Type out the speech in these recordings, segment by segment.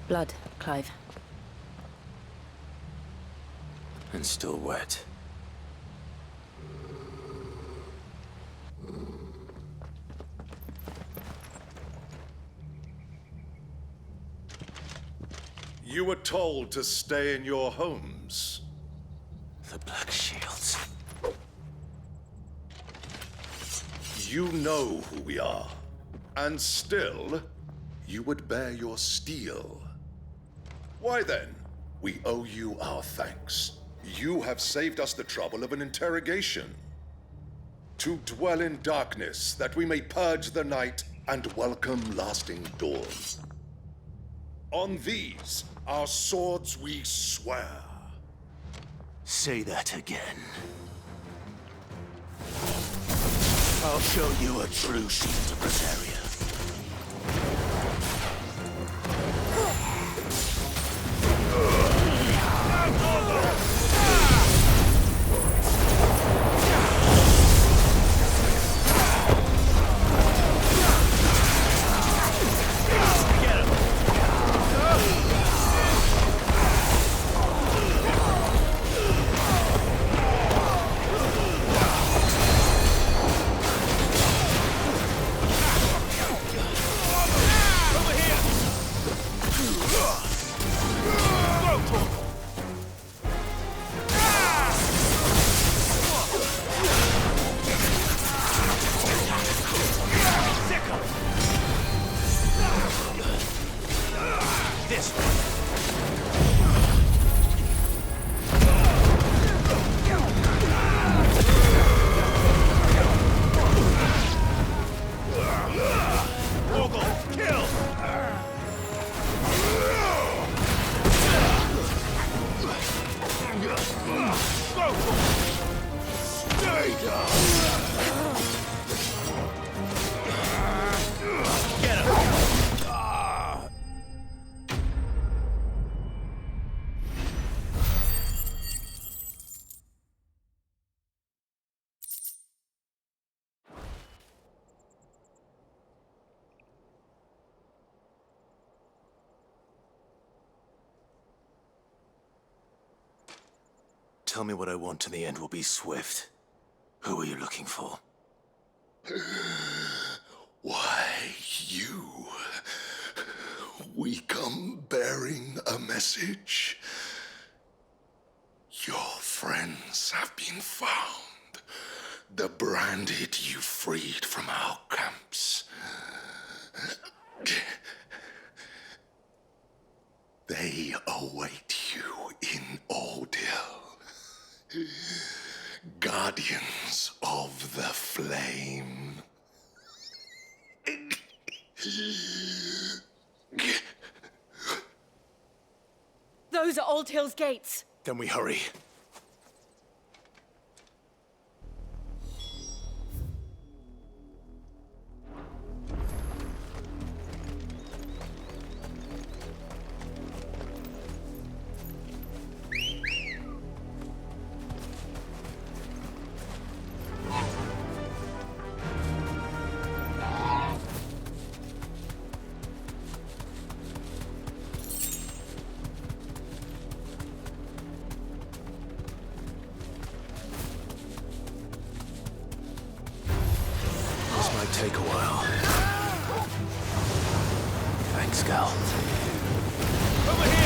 Blood, Clive. And still wet. You were told to stay in your homes. The Black Shields. You know who we are. And still, you would bear your steel. Why then, we owe you our thanks. You have saved us the trouble of an interrogation. To dwell in darkness, that we may purge the night and welcome lasting dawn. On these, our swords we swear. Say that again. I'll show you a true shield of Rosaria. Tell me what I want and the end will be swift. Who are you looking for? Why, you. We come bearing a message. Your friends have been found. The branded you freed from our camps. They await you in Ordeal. Guardians of the Flame. Those are Old Hill's gates. Then we hurry. Might take a while. Thanks, Gal. Over here!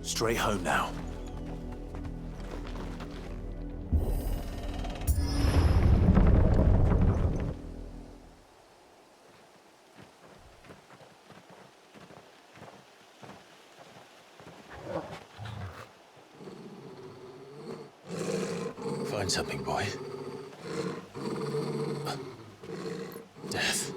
Straight home now. Find something, boy. Death.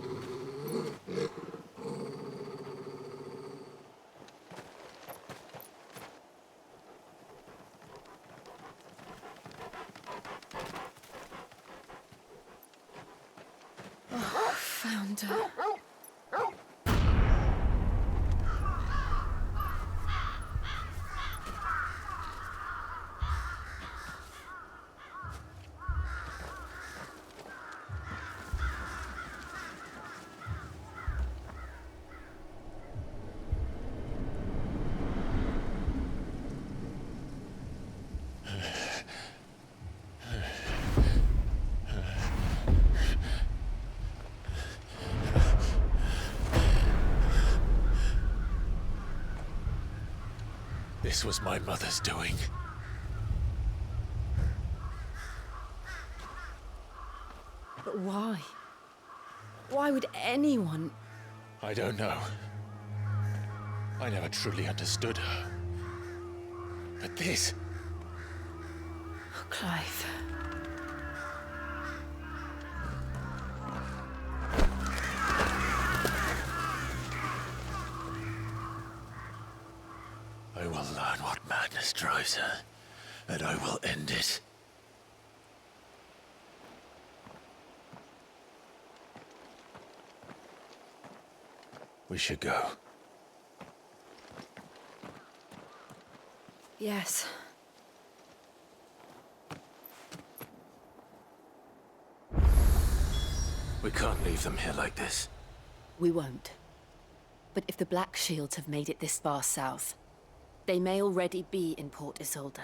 Found her. This was my mother's doing. But why? Why would anyone... I don't know. I never truly understood her. But this... Oh, Clive. I will learn what madness drives her, and I will end it. We should go. Yes. We can't leave them here like this. We won't. But if the Black Shields have made it this far south, they may already be in Port Isolde.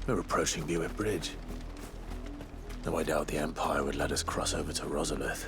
We're approaching Buick Bridge. Though I doubt the Empire would let us cross over to Rosalith.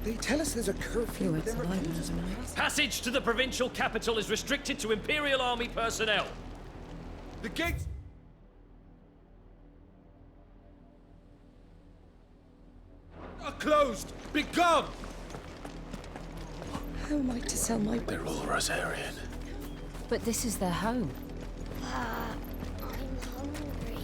They tell us there's a curfew. Passage to the provincial capital is restricted to Imperial Army personnel. The gates are closed. Be gone. How am I to sell my... They're all Rosarian. But this is their home. I'm hungry.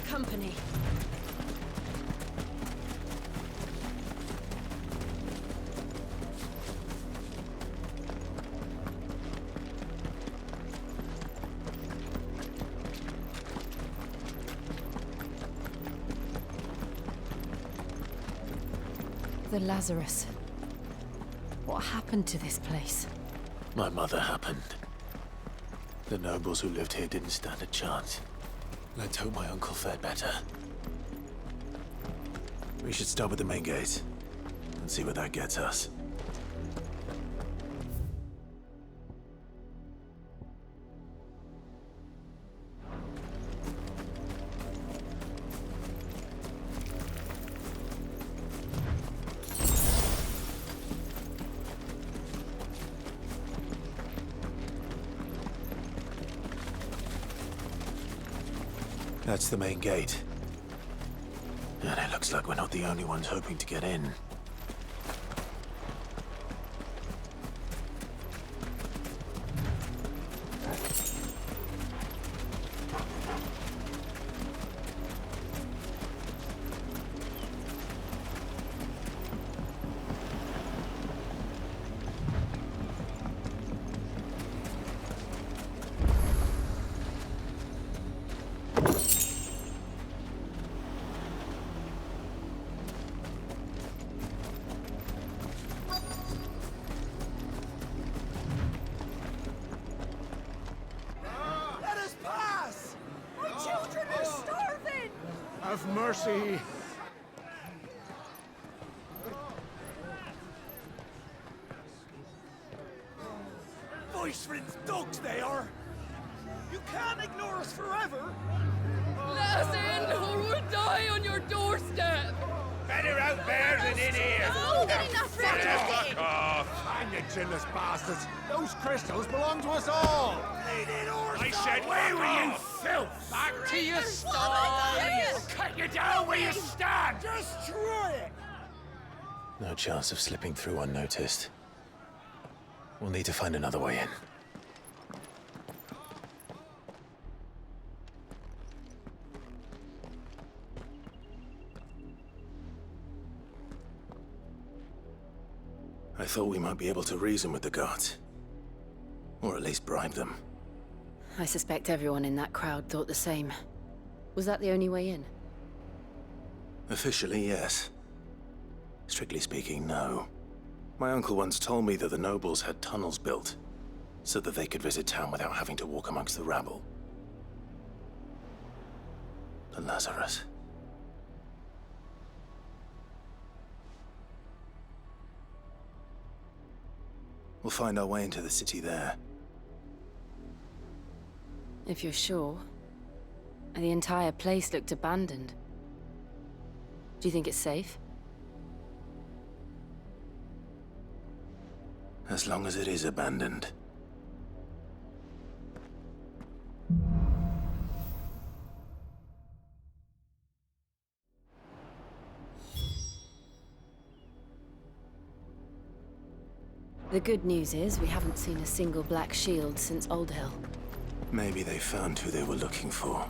Company. The Lazarus. What happened to this place? My mother happened. The nobles who lived here didn't stand a chance. Let's hope my uncle fared better. We should start with the main gate and see where that gets us. That's the main gate. And it looks like we're not the only ones hoping to get in. Have mercy. Voice-ridden dogs they are. You can't ignore us forever. Let us in, or we'll die on your doorstep. Better out there than in here. Oh, get enough Fuck off. Hang you chinless bastards! Those crystals belong to us all! I said, away with you, filth! Back to your stall! Cut you down where you stand! Destroy it! No chance of slipping through unnoticed. We'll need to find another way in. I thought we might be able to reason with the guards. Or at least bribe them. I suspect everyone in that crowd thought the same. Was that the only way in? Officially, yes. Strictly speaking, no. My uncle once told me that the nobles had tunnels built, so that they could visit town without having to walk amongst the rabble. The Lazarus. We'll find our way into the city there. If you're sure. The entire place looked abandoned. Do you think it's safe? As long as it is abandoned. The good news is we haven't seen a single black shield since Old Hill. Maybe they found who they were looking for.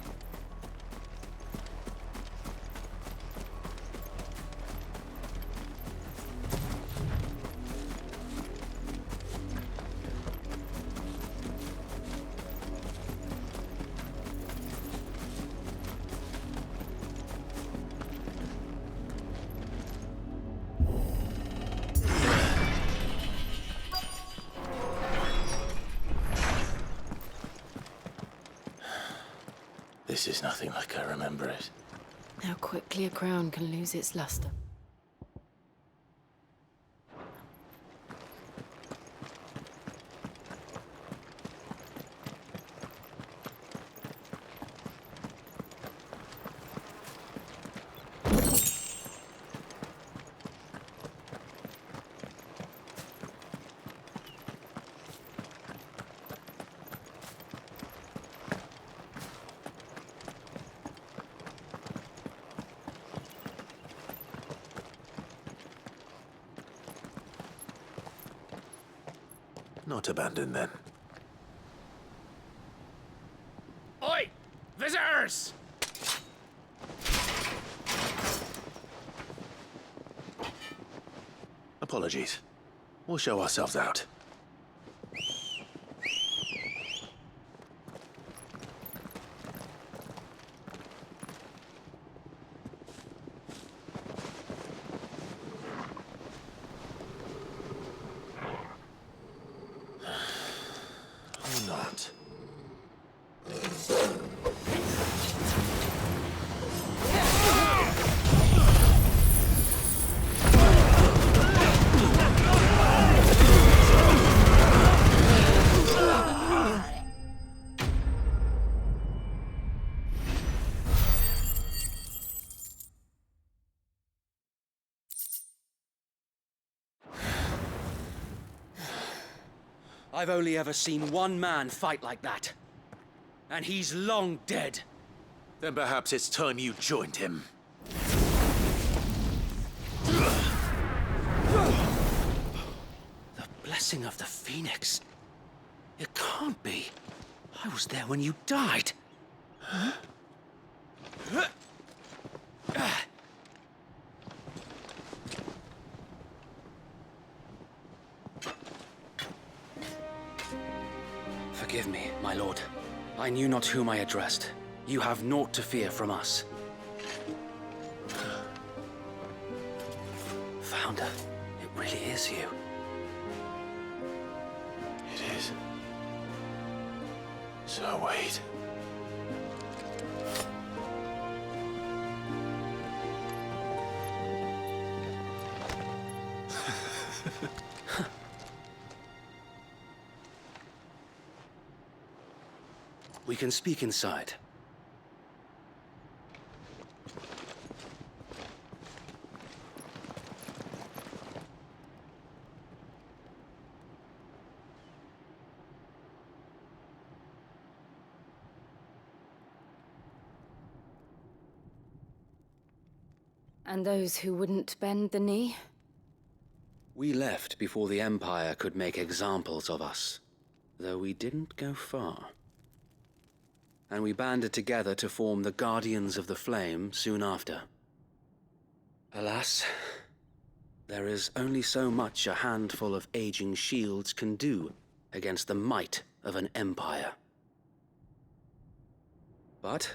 This is nothing like I remember it. How quickly a crown can lose its luster. Not abandoned, then. Oi! Visitors! Apologies. We'll show ourselves out. Or not. I've only ever seen one man fight like that. And he's long dead. Then perhaps it's time you joined him. The blessing of the Phoenix. It can't be. I was there when you died. Forgive me, my lord. I knew not whom I addressed. You have naught to fear from us. Founder, it really is you. It is. So wait. We can speak inside. And those who wouldn't bend the knee? We left before the Empire could make examples of us, though we didn't go far. And we banded together to form the Guardians of the Flame soon after. Alas, there is only so much a handful of aging shields can do against the might of an empire. But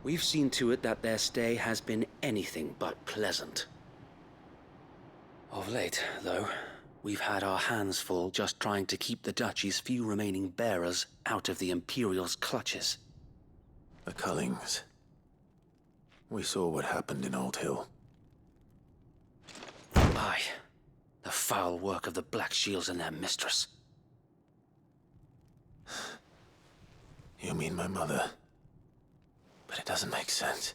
we've seen to it that their stay has been anything but pleasant. Of late, though, we've had our hands full just trying to keep the Duchy's few remaining bearers out of the Imperial's clutches. The Cullings. We saw what happened in Old Hill. Aye, the foul work of the Black Shields and their mistress. You mean my mother? But it doesn't make sense.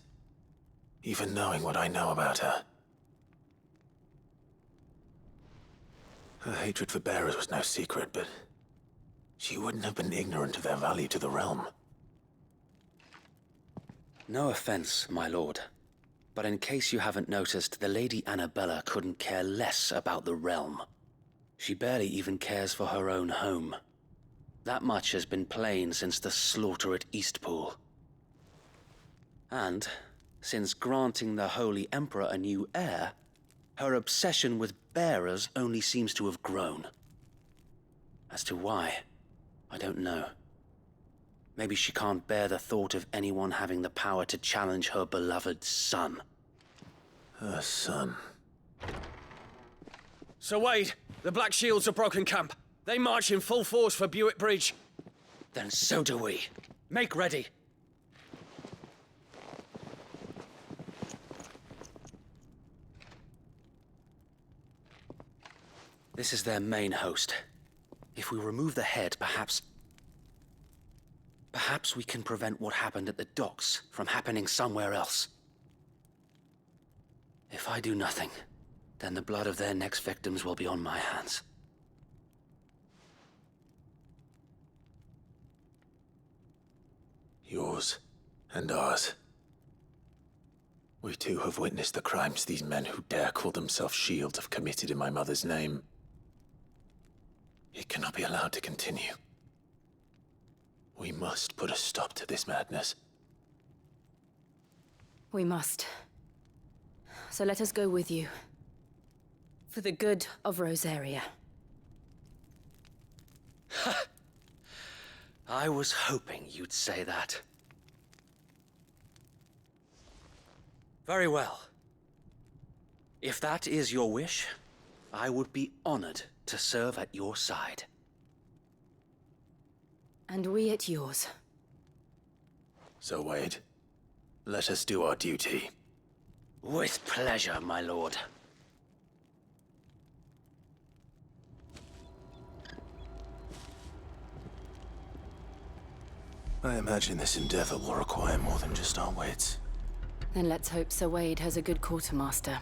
Even knowing what I know about her. Her hatred for bearers was no secret, but she wouldn't have been ignorant of their value to the realm. No offense, my lord, but in case you haven't noticed, the Lady Annabella couldn't care less about the realm. She barely even cares for her own home. That much has been plain since the slaughter at Eastpool. And, since granting the Holy Emperor a new heir, her obsession with bearers only seems to have grown. As to why, I don't know. Maybe she can't bear the thought of anyone having the power to challenge her beloved son. Her son. Sir Wade, the Black Shields have broken camp. They march in full force for Buick Bridge. Then so do we. Make ready. This is their main host. If we remove the head, perhaps we can prevent what happened at the docks from happening somewhere else. If I do nothing, then the blood of their next victims will be on my hands. Yours and ours. We too have witnessed the crimes these men who dare call themselves shields have committed in my mother's name. It cannot be allowed to continue. We must put a stop to this madness. We must. So let us go with you. For the good of Rosaria. I was hoping you'd say that. Very well. If that is your wish, I would be honored to serve at your side. And we at yours. So, Wade, let us do our duty. With pleasure, my lord. I imagine this endeavor will require more than just our wits. Then let's hope Sir Wade has a good quartermaster.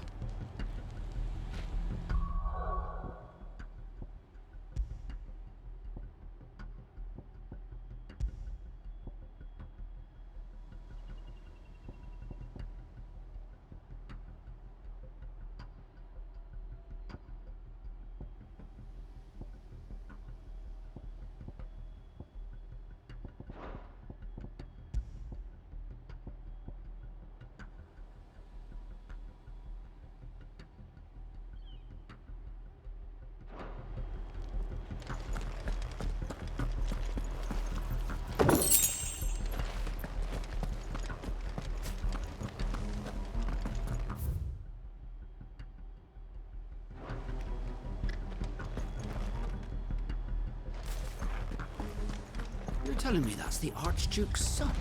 You're telling me that's the Archduke's son?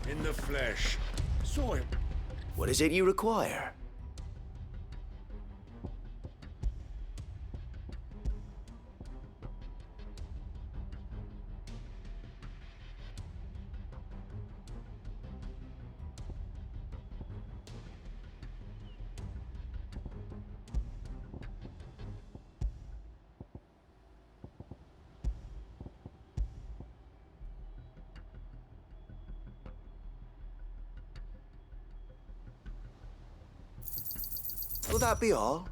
In the flesh. Saw him. What is it you require? Will that be all?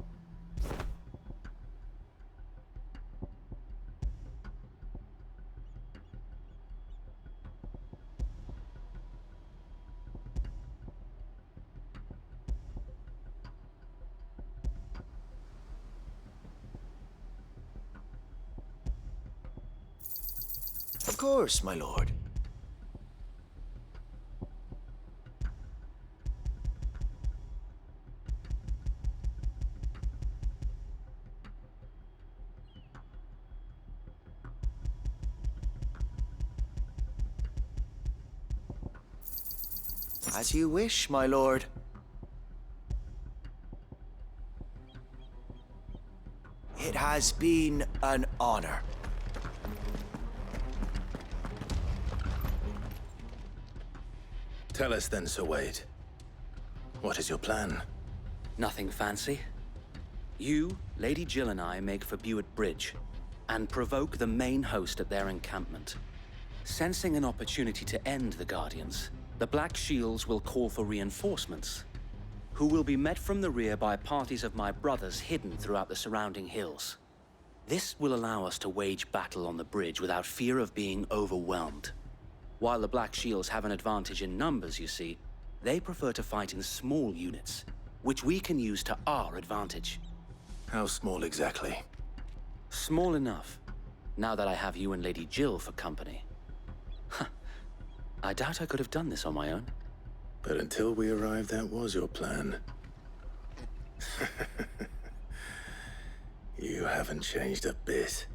Of course, my lord. As you wish, my lord. It has been an honor. Tell us then, Sir Wade. What is your plan? Nothing fancy. You, Lady Jill and I make for Buett Bridge and provoke the main host at their encampment. Sensing an opportunity to end the Guardians, the Black Shields will call for reinforcements, who will be met from the rear by parties of my brothers hidden throughout the surrounding hills. This will allow us to wage battle on the bridge without fear of being overwhelmed. While the Black Shields have an advantage in numbers, you see, they prefer to fight in small units, which we can use to our advantage. How small exactly? Small enough, now that I have you and Lady Jill for company. I doubt I could have done this on my own. But until we arrived, that was your plan. You haven't changed a bit.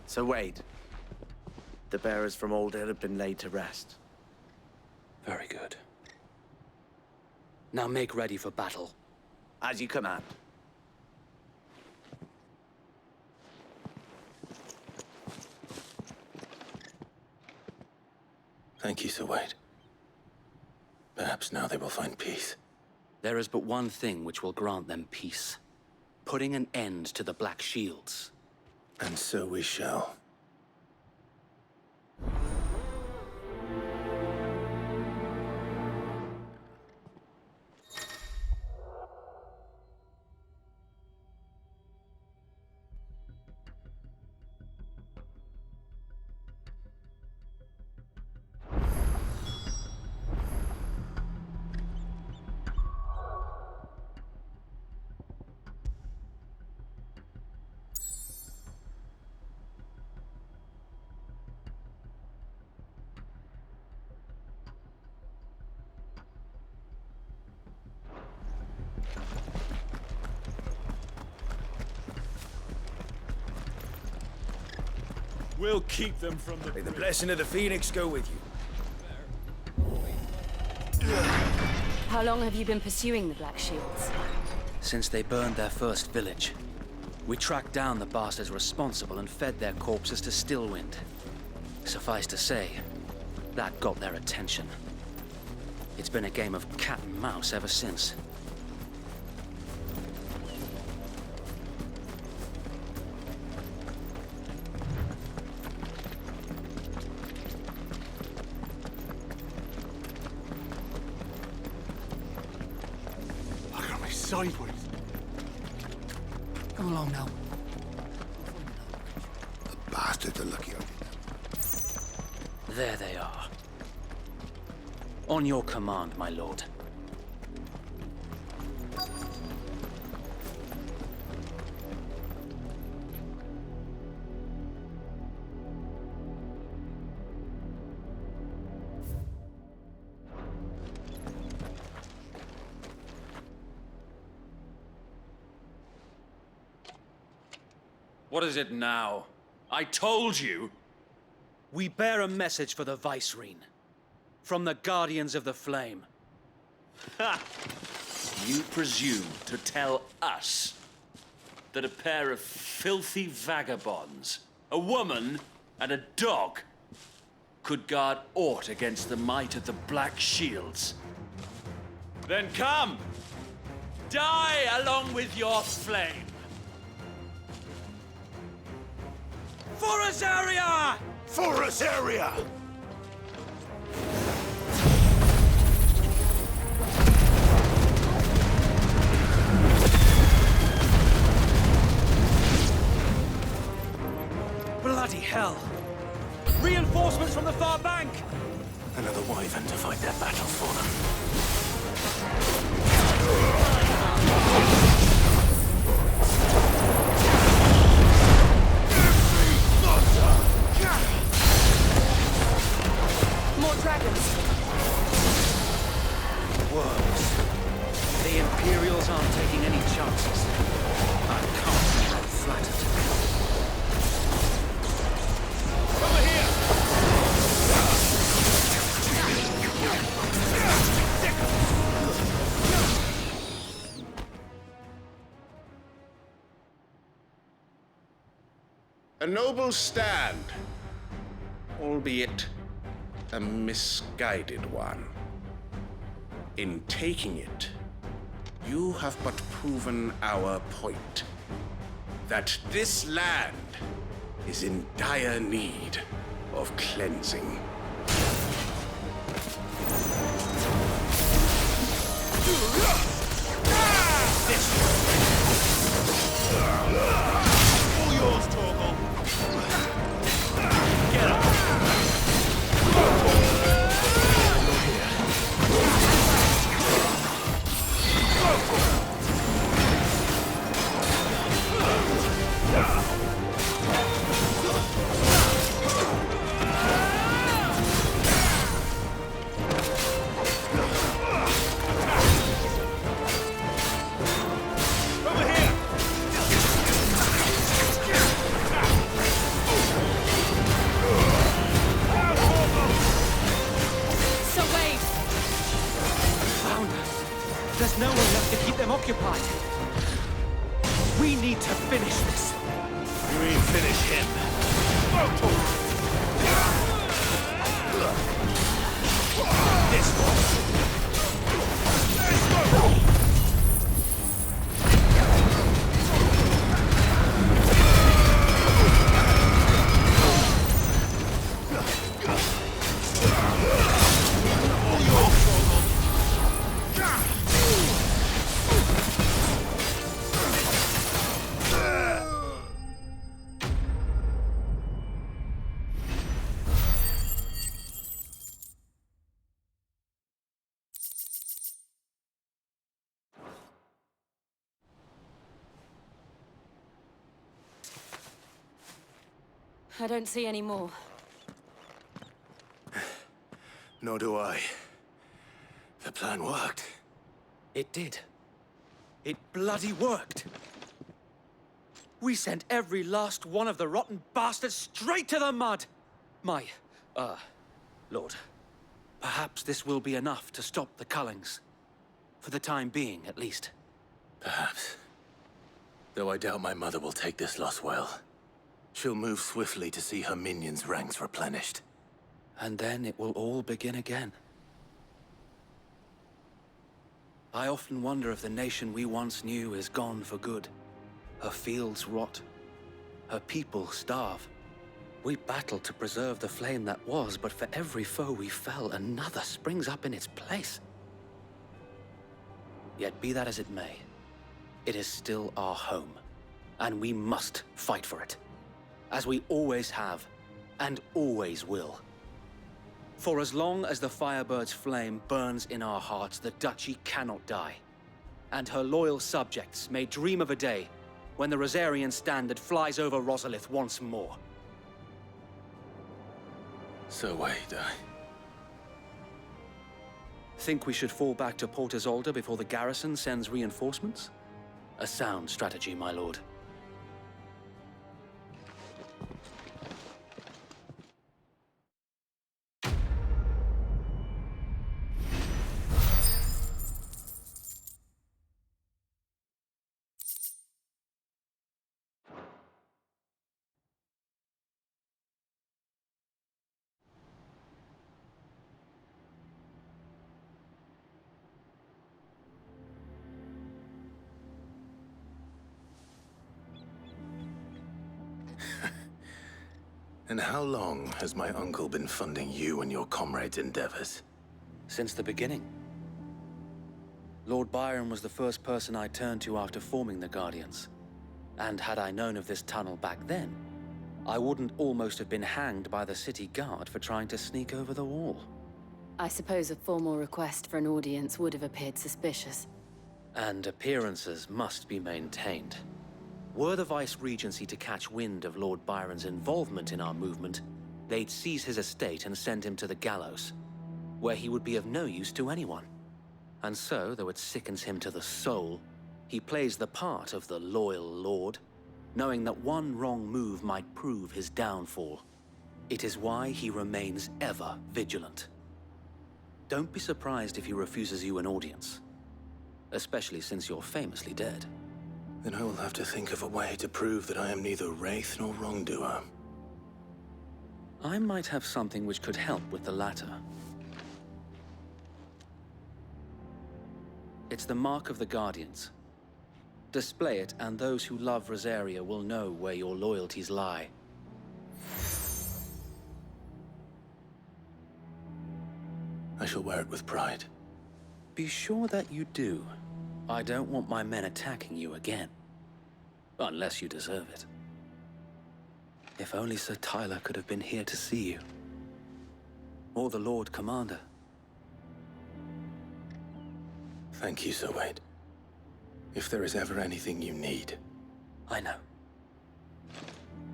Sir Wade, the bearers from Old Hill have been laid to rest. Very good. Now make ready for battle. As you command. Thank you, Sir Wade. Perhaps now they will find peace. There is but one thing which will grant them peace. Putting an end to the Black Shields. And so we shall. We'll keep them from the... May the blessing of the Phoenix go with you. How long have you been pursuing the Black Shields? Since they burned their first village. We tracked down the bastards responsible and fed their corpses to Stillwind. Suffice to say, that got their attention. It's been a game of cat and mouse ever since. Look at me sideways. Come along now. The bastards are lucky I did that. There they are. On your command, my lord. What is it now? I told you! We bear a message for the Vicereine. From the Guardians of the Flame. Ha! You presume to tell us that a pair of filthy vagabonds, a woman and a dog, could guard aught against the might of the Black Shields? Then come! Die along with your flame! For Azaria! For Azaria! Bloody hell! Reinforcements from the far bank! Another wyvern to fight their battle for them. More dragons! Worms. The Imperials aren't taking any chances. I can't say I'm flattered. Over here! A noble stand, albeit a misguided one. In taking it, you have but proven our point, that this land is in dire need of cleansing. All yours, Torgal. Get up. There's no one left to keep them occupied. We need to finish this. You mean finish him? This one. I don't see any more. Nor do I. The plan worked. It did. It bloody worked. We sent every last one of the rotten bastards straight to the mud! My, Lord, perhaps this will be enough to stop the Cullings. For the time being, at least. Perhaps. Though I doubt my mother will take this loss well. She'll move swiftly to see her minions' ranks replenished. And then it will all begin again. I often wonder if the nation we once knew is gone for good. Her fields rot. Her people starve. We battled to preserve the flame that was, but for every foe we fell, another springs up in its place. Yet be that as it may, it is still our home, and we must fight for it. As we always have, and always will. For as long as the Firebird's flame burns in our hearts, the Duchy cannot die. And her loyal subjects may dream of a day when the Rosarian standard flies over Rosalith once more. So wait, Think we should fall back to Port Isolde before the garrison sends reinforcements? A sound strategy, my lord. And how long has my uncle been funding you and your comrades' endeavors? Since the beginning. Lord Byron was the first person I turned to after forming the Guardians. And had I known of this tunnel back then, I wouldn't almost have been hanged by the city guard for trying to sneak over the wall. I suppose a formal request for an audience would have appeared suspicious. And appearances must be maintained. Were the Vice-Regency to catch wind of Lord Byron's involvement in our movement, they'd seize his estate and send him to the gallows, where he would be of no use to anyone. And so, though it sickens him to the soul, he plays the part of the loyal lord, knowing that one wrong move might prove his downfall. It is why he remains ever vigilant. Don't be surprised if he refuses you an audience, especially since you're famously dead. Then I will have to think of a way to prove that I am neither wraith nor wrongdoer. I might have something which could help with the latter. It's the mark of the Guardians. Display it, and those who love Rosaria will know where your loyalties lie. I shall wear it with pride. Be sure that you do. I don't want my men attacking you again. Unless you deserve it. If only Sir Tyler could have been here to see you. Or the Lord Commander. Thank you, Sir Wade. If there is ever anything you need. I know.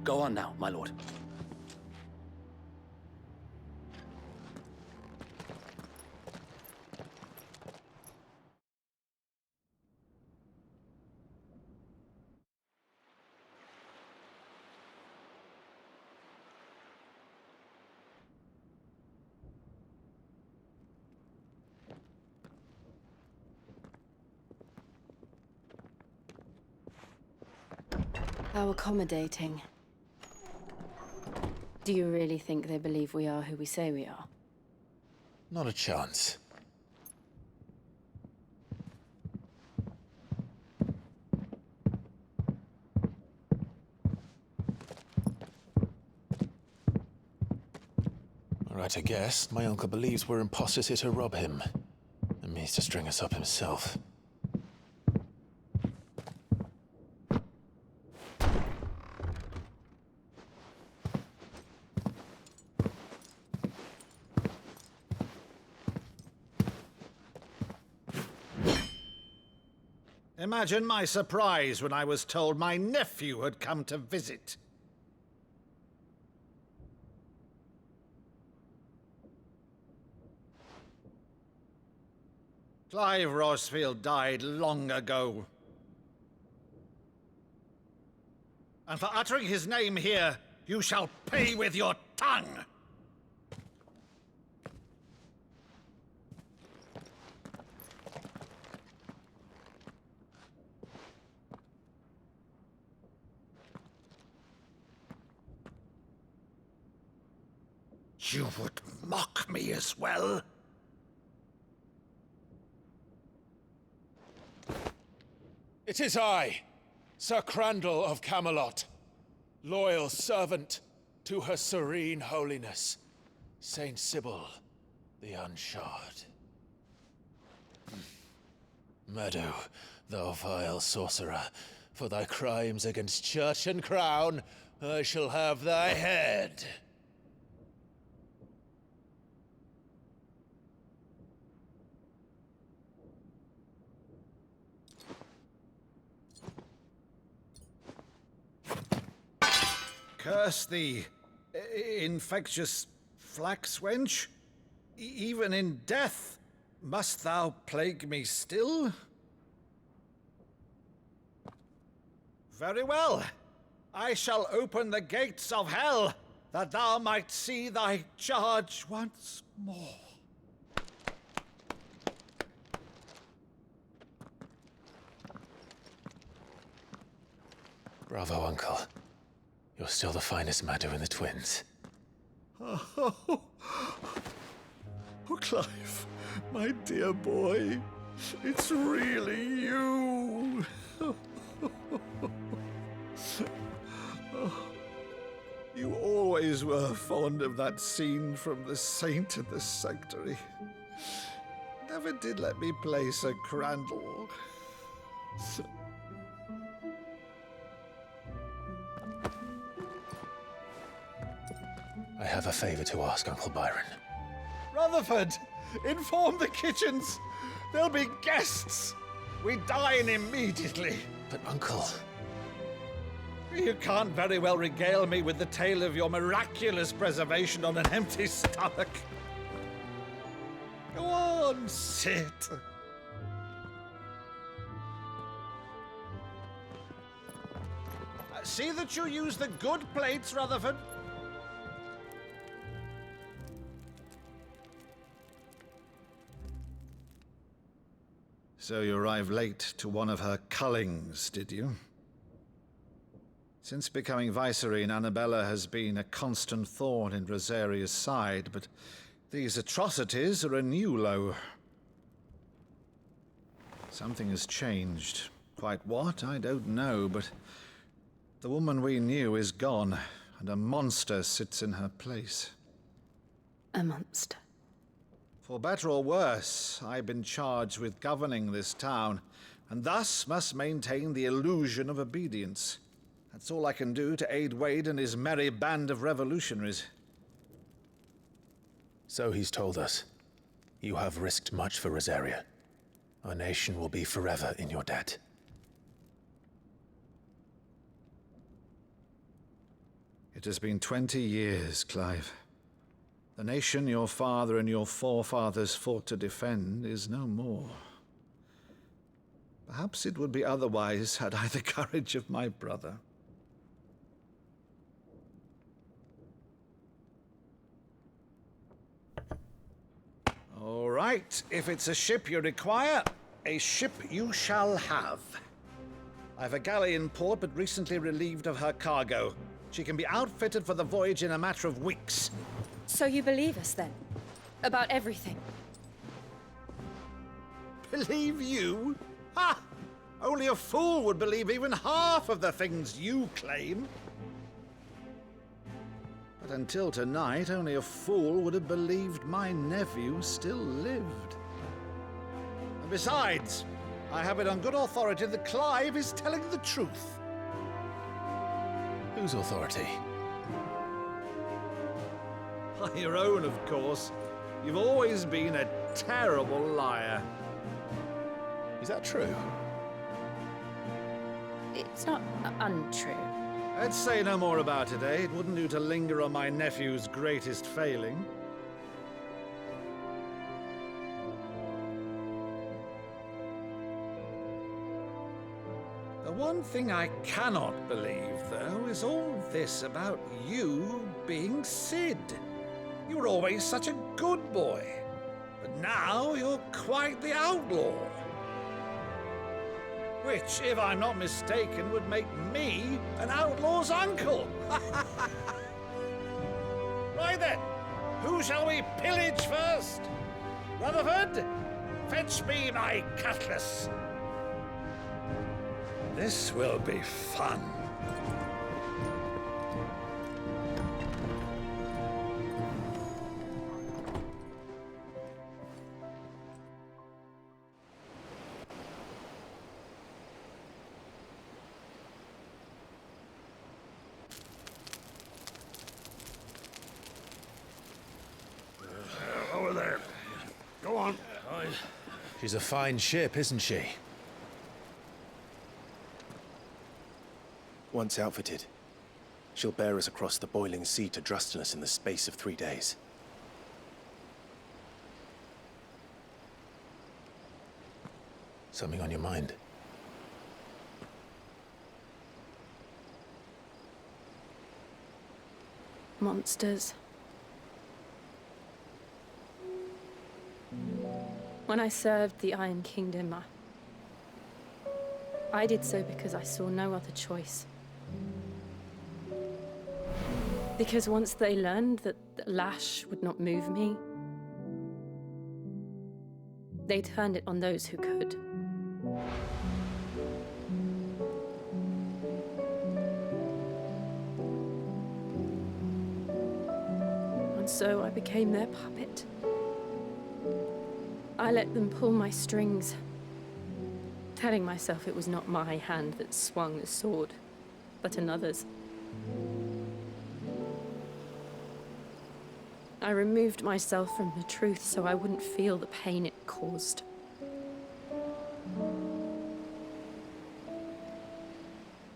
Go on now, my lord. How accommodating. Do you really think they believe we are who we say we are? Not a chance. All right, I guess. My uncle believes we're imposters here to rob him. And means to string us up himself. Imagine my surprise when I was told my nephew had come to visit. Clive Rosfield died long ago. And for uttering his name here, you shall pay with your tongue! You would mock me as well? It is I, Sir Crandall of Camelot, loyal servant to Her Serene Holiness, Saint Sybil the Unshod. Meadow, thou vile sorcerer, for thy crimes against church and crown, I shall have thy head. Curse thee, infectious flax wench. Even in death, must thou plague me still? Very well. I shall open the gates of hell, that thou might see thy charge once more. Bravo, Uncle. You're still the finest Maddo in the twins. Oh, Clive, my dear boy, it's really you. You always were fond of that scene from The Saint in the Sanctuary. Never did let me play Sir Crandall. I have a favor to ask, Uncle Byron. Rutherford, inform the kitchens. There'll be guests. We dine immediately. But, Uncle... You can't very well regale me with the tale of your miraculous preservation on an empty stomach. Go on, sit. See that you use the good plates, Rutherford. So you arrived late to one of her cullings, did you? Since becoming Vicereine, Annabella has been a constant thorn in Rosaria's side, but these atrocities are a new low. Something has changed. Quite what, I don't know, but the woman we knew is gone, and a monster sits in her place. A monster. For better or worse, I've been charged with governing this town, and thus must maintain the illusion of obedience. That's all I can do to aid Wade and his merry band of revolutionaries. So he's told us. You have risked much for Rosaria. Our nation will be forever in your debt. It has been 20 years, Clive. The nation your father and your forefathers fought to defend is no more. Perhaps it would be otherwise had I the courage of my brother. All right, if it's a ship you require, a ship you shall have. I've a galley in port, but recently relieved of her cargo. She can be outfitted for the voyage in a matter of weeks. So you believe us, then? About everything? Believe you? Ha! Only a fool would believe even half of the things you claim. But until tonight, only a fool would have believed my nephew still lived. And besides, I have it on good authority that Clive is telling the truth. Whose authority? By your own, of course. You've always been a terrible liar. Is that true? It's not untrue. Let's say no more about it, eh? It wouldn't do to linger on my nephew's greatest failing. The one thing I cannot believe, though, is all this about you being Sid. You were always such a good boy, but now you're quite the outlaw. Which, if I'm not mistaken, would make me an outlaw's uncle. Right then, who shall we pillage first? Rutherford, fetch me my cutlass. This will be fun. Over there. Go on. She's a fine ship, isn't she? Once outfitted, she'll bear us across the boiling sea to Drustinus in the space of 3 days. Something on your mind? Monsters. When I served the Iron Kingdom, I did so because I saw no other choice. Because once they learned that the lash would not move me, they turned it on those who could. And so I became their puppet. I let them pull my strings, telling myself it was not my hand that swung the sword, but another's. I removed myself from the truth so I wouldn't feel the pain it caused.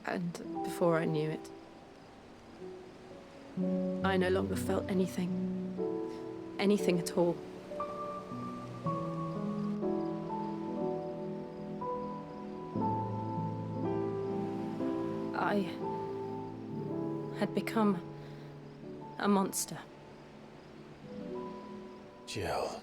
And before I knew it, I no longer felt anything. Anything at all. I had become a monster. Jill.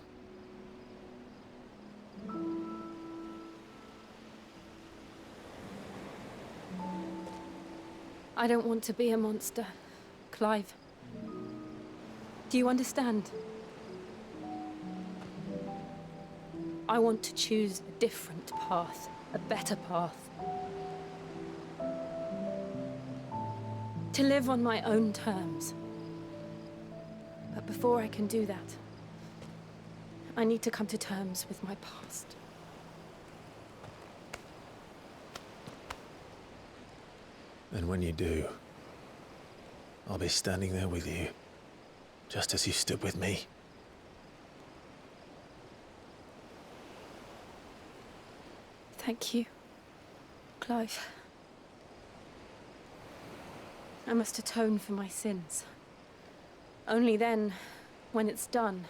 I don't want to be a monster, Clive. Do you understand? I want to choose a different path, a better path. To live on my own terms. But before I can do that, I need to come to terms with my past. And when you do, I'll be standing there with you, just as you stood with me. Thank you, Clive. I must atone for my sins. Only then, when it's done,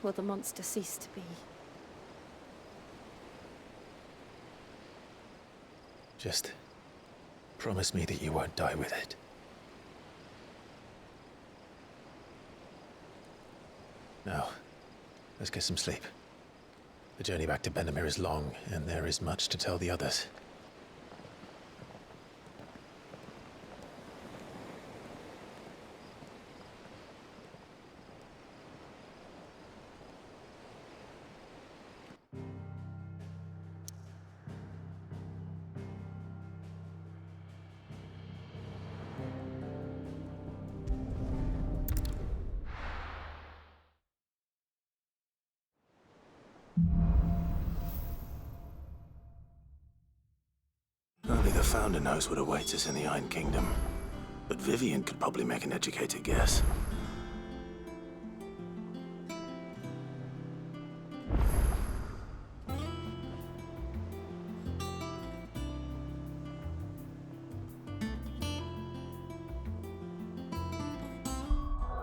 will the monster cease to be. Just promise me that you won't die with it. Now, let's get some sleep. The journey back to Benamir is long, and there is much to tell the others. Only the Founder knows what awaits us in the Iron Kingdom. But Vivian could probably make an educated guess.